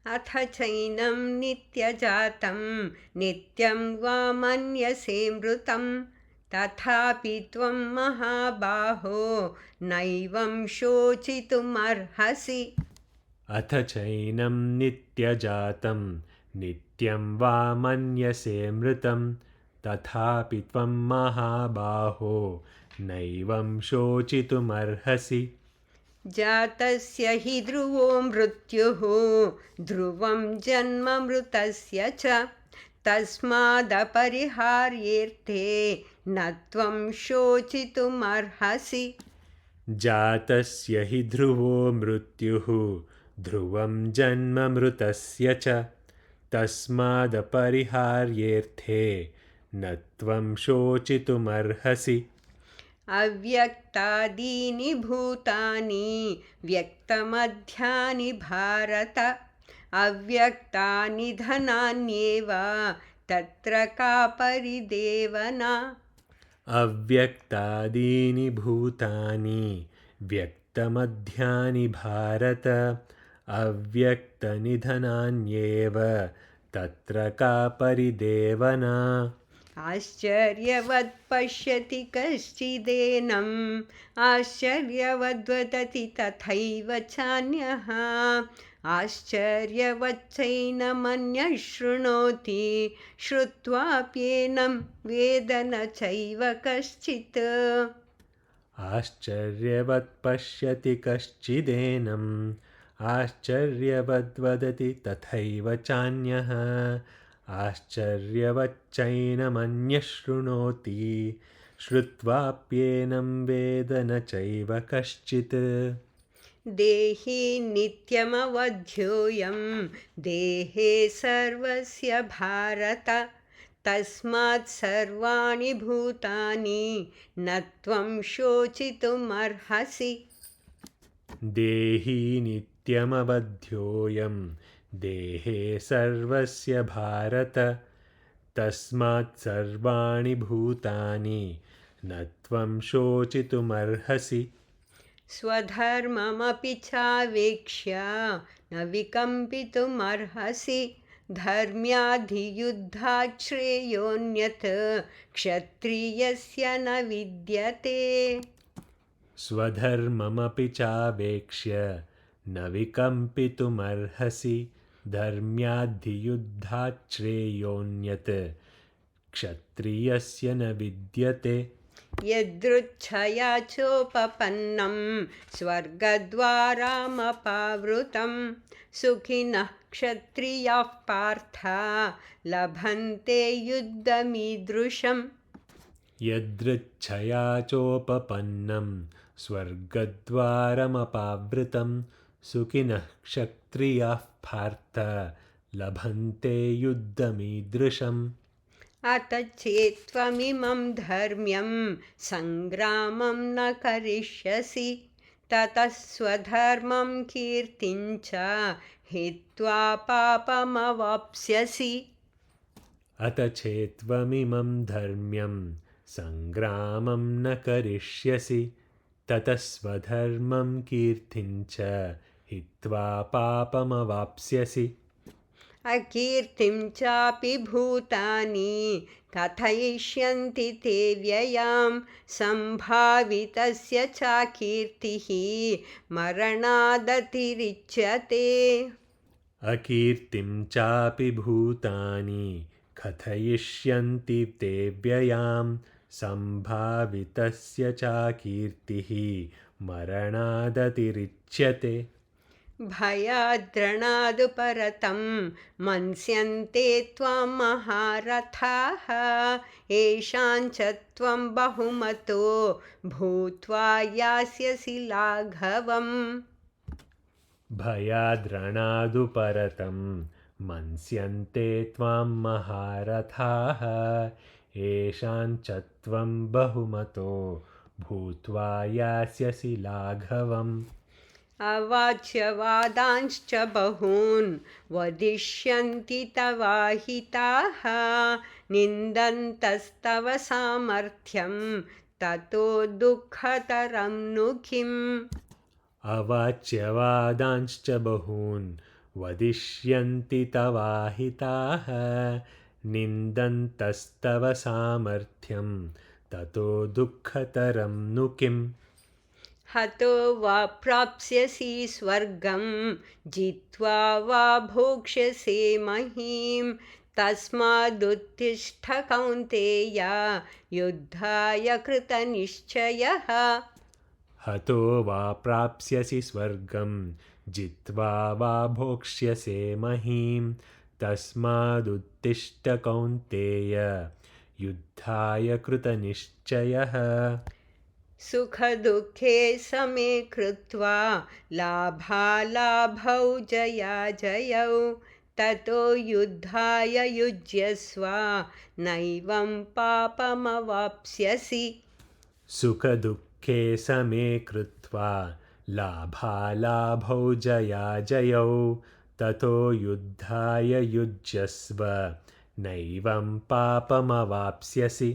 अथ चैनं नित्यजातं नित्यं वा मन्यसे मृतं तथापि त्वं महाबाहो नैवं शोचितुमर्हसि। अथ चैनं नित्यजातं नित्यं वा मन्यसे मृतं तथापि त्वं महाबाहो नैवं शोचितुमर्हसि। जातस्य हि ध्रुवो मृत्युः ध्रुवं जन्म मृतस्य च तस्मादपरिहार्येऽर्थे न त्वं शोचितुमर्हसि। जातस्य हि ध्रुवो मृत्युः ध्रुवं जन्म मृतस्य च तस्मादपरिहार्येऽर्थे न त्वं शोचितुमर्हसि। अव्यक्तादीनि भूतानि व्यक्तमध्यानि भारत अव्यक्तानि धनान्येव तत्र का परिदेवना। अव्यक्तादीनि भूतानि व्यक्तमध्यानि भारत अव्यक्तनिधनान्येव तत्र का परिदेवना। आश्चर्यवत् पश्यति कश्चिदेनम् आश्चर्यवद्वदति तथैव चान्यः आश्चर्यवच्चैनमन्यः शृणोति श्रुत्वाप्येनं वेद न चैव कश्चित्। आश्चर्यवत् पश्यति कश्चिदेनम् आश्चर्यवद्वदति तथैव चान्यः आश्चर्यवच्चैनमन्यः शृणोति श्रुत्वाप्येनं वेद न चैव कश्चित्। देहि नित्यमवध्योऽयं देहे सर्वस्य भारत तस्मात् सर्वाणि भूतानि न त्वं शोचितुमर्हसि। देहि नित्यमवध्योऽयं देहे सर्वस्य भारत तस्मात् सर्वाणि भूतानि न त्वं शोचितुमर्हसि। स्वधर्ममपि चावेक्ष्य न विकम्पितुमर्हसि धर्म्याधियुद्धात् श्रेयोऽन्यत् क्षत्रियस्य न विद्यते। स्वधर्ममपि चावेक्ष्य न विकम्पितुमर्हसि धर्म्याद्धियुद्धात् श्रेयोऽन्यत् क्षत्रियस्य न विद्यते। यदृच्छया चोपपन्नं स्वर्गद्वारामपावृतं सुखिनः क्षत्रियाः पार्थ लभन्ते युद्धमीदृशम्। यदृच्छया चोपपन्नं स्वर्गद्वारमपावृतं सुखिनः क्षत्रियाः पार्थ लभन्ते युद्धमीदृशम्। अत चेत्त्वमिमं धर्म्यं सङ्ग्रामं न करिष्यसि ततः स्वधर्मं कीर्तिं च हित्वा पापमवाप्स्यसि। अत चेत्त्वमिमं धर्म्यं सङ्ग्रामं न करिष्यसि ततः स्वधर्मं कीर्तिं च हित्वा पापमवाप्स्यसि। अकीर्तिं चापि भूतानि कथयिष्यन्ति ते व्ययां सम्भावितस्य चाकीर्तिः मरणादतिरिच्यते। अकीर्तिं चापि भूतानि कथयिष्यन्ति ते व्ययां सम्भावितस्य चाकीर्तिः मरणादतिरिच्यते। भयाद्रणादुपरतं मन्स्यन्ते त्वां महारथाः येषां च त्वं बहुमतो भूत्वा यास्यसि लाघवम्। भयाद्रणादुपरतं मन्स्यन्ते त्वां महारथाः येषां च त्वं बहुमतो भूत्वा यास्यसि लाघवम्। अवाच्यवादांश्च बहून् वदिष्यन्ति तवाहिताः निन्दन्तस्तव सामर्थ्यं ततो दुःखतरं नु किम्। अवाच्यवादांश्च बहून् वदिष्यन्ति तवाहिताः निन्दन्तस्तव सामर्थ्यं ततो दुःखतरं नु किम् हतो वा प्राप्स्यसि स्वर्गं जित्वा वा भोक्ष्यसे महीं तस्मादुत्तिष्ठ कौन्तेय युद्धाय कृतनिश्चयः हतो वा प्राप्स्यसि स्वर्गं जित्वा वा भोक्ष्यसे महीं तस्मादुत्तिष्ठ कौन्तेय युद्धाय कृतनिश्चयः सुखदुःखे समे कृत्वा लाभालाभौ जयाजयौ ततो युद्धाय युज्यस्व नैवं पापमवाप्स्यसि सुखदुःखे समे कृत्वा लाभालाभौ जयाजयौ ततो युद्धाय युज्यस्व नैवं पापमवाप्स्यसि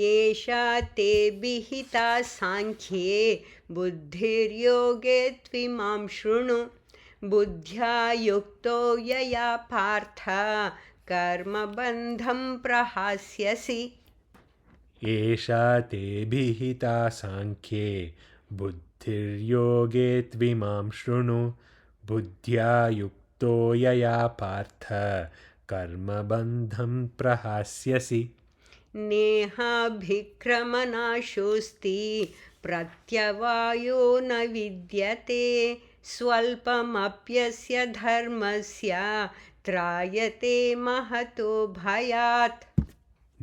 एषा ते विहिता साङ्ख्ये बुद्धिर्योगे त्विमां शृणु बुद्ध्या युक्तो यया पार्थ कर्मबन्धं प्रहास्यसि एषा ते विहिता साङ्ख्ये बुद्धिर्योगे त्विमां शृणु बुद्ध्या युक्तो यया पार्थ कर्मबन्धं प्रहास्यसि नेहाभिक्रमनाशोऽस्ति प्रत्यवायो न विद्यते स्वल्पमप्यस्य धर्मस्य त्रायते महतो भयात्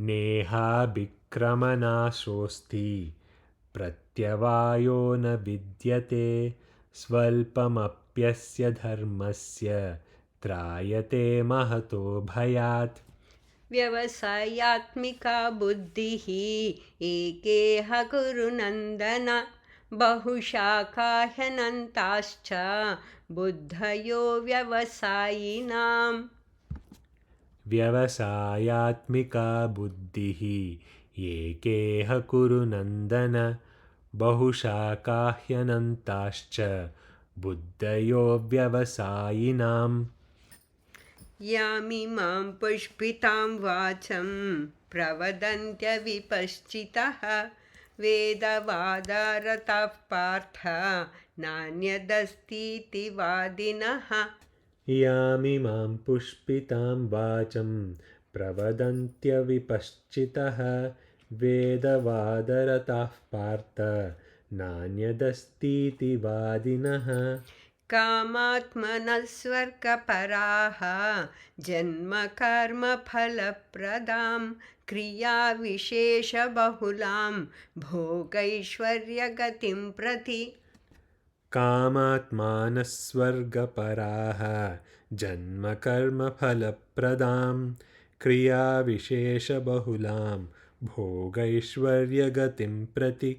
नेहाभिक्रमनाशोऽस्ति प्रत्यवायो न विद्यते स्वल्पमप्यस्य धर्मस्य त्रायते महतो भयात् व्यवसायात्मिका बुद्धिः एकेह कुरु नन्दन बहुशाखा ह्यनन्ताश्च बुद्धयो व्यवसायिनाम् व्यवसायात्मिका बुद्धिः एकेह कुरु नन्दन बहुशाखा ह्यनन्ताश्च बुद्धयो व्यवसायिनाम् यामिमां पुष्पितां वाचं प्रवदन्त्यविपश्चितः वेदवादारताः पार्थ नान्यदस्तीति वादिनः यामिमां पुष्पितां वाचं प्रवदन्त्यविपश्चितः वेदवादरताः पार्थ नान्यदस्तीति वादिनः कामात्मनः स्वर्गपराः जन्मकर्मफलप्रदां क्रियाविशेषबहुलां भोगैश्वर्यगतिं प्रति कामात्मानः स्वर्गपराः जन्मकर्मफलप्रदां क्रियाविशेषबहुलां भोगैश्वर्यगतिं प्रति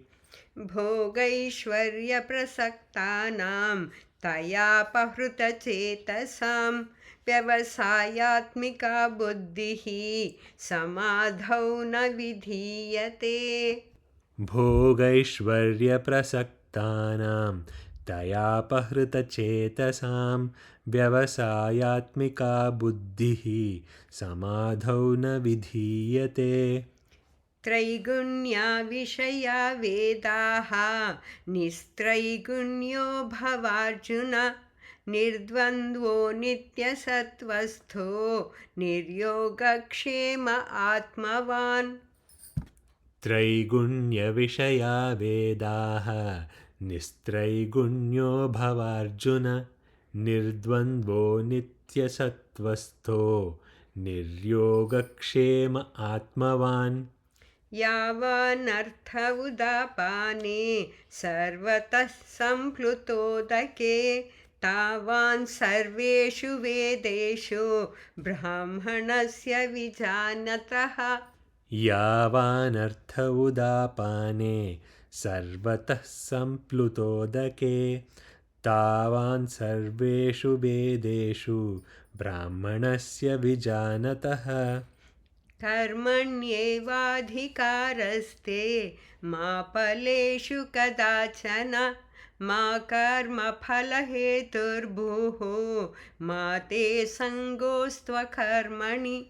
भोगैश्वर्यप्रसक्तानां तयापहृतचेतसां व्यवसायात्मिका बुद्धिः समाधौ न विधीयते भोगैश्वर्यप्रसक्तानां तयापहृतचेतसां व्यवसायात्मिका बुद्धिः समाधौ न विधीयते त्रैगुण्या विषया वेदाः निस्त्रैगुण्यो भवार्जुन निर्द्वन्द्वो नित्यसत्त्वस्थो निर्योगक्षेम आत्मवान् त्रैगुण्यविषया वेदाः निस्त्रैगुण्यो भवार्जुन निर्द्वन्द्वो नित्यसत्त्वस्थो निर्योगक्षेम आत्मवान् यावानर्थ उदापाने सर्वतः सम्प्लुतोदके तावान् सर्वेषु वेदेषु ब्राह्मणस्य विजानतः यावानर्थ उदापाने सर्वतः सम्प्लुतोदके तावान् सर्वेषु वेदेषु ब्राह्मणस्य विजानतः कर्मण्येवाधिकारस्ते मा फलेषु कदाचन मा कर्मफलहेतुर्भुः मा ते सङ्गोऽस्त्वकर्मणि।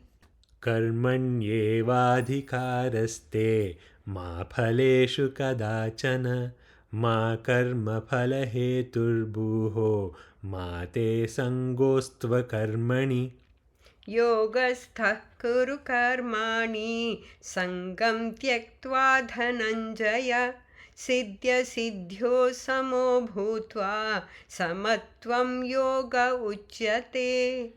कर्मण्येवाधिकारस्ते मा फलेषु कदाचन मा कर्मफलहेतुर्भुः मा ते सङ्गोऽस्त्वकर्मणि। योगस्थः कुरु कर्माणि सङ्गं त्यक्त्वा धनञ्जय सिद्ध्यसिद्ध्यो समो भूत्वा समत्वं योग उच्यते।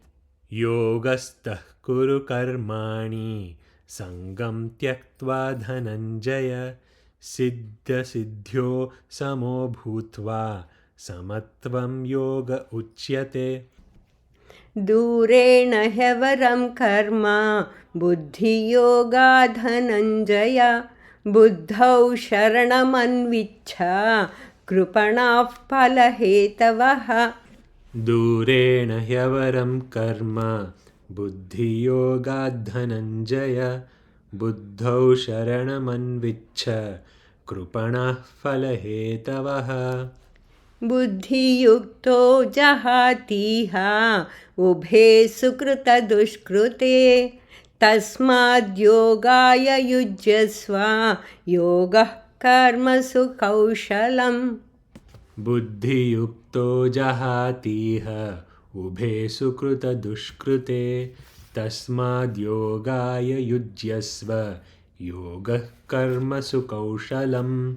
योगस्थः कुरु कर्माणि सङ्गं त्यक्त्वा धनञ्जय सिद्ध्यसिद्ध्यो समो भूत्वा समत्वं योग उच्यते। दूरेण ह्यवरं कर्म बुद्धियोगात् धनञ्जय बुद्धौ शरणमन्विच्छ कृपणाः फलहेतवः। दूरेण ह्यवरं कर्म बुद्धियोगात् धनञ्जय बुद्धौ शरणमन्विच्छ कृपणः फलहेतवः। बुद्धियुक्तो जहातीह उभे सुकृतदुष्कृते तस्माद्योगाय युज्यस्व योगः कर्मसु कौशलम्। बुद्धियुक्तो जहातीह उभे सुकृतदुष्कृते तस्माद्योगाय युज्यस्व योगः कर्मसु कौशलम्।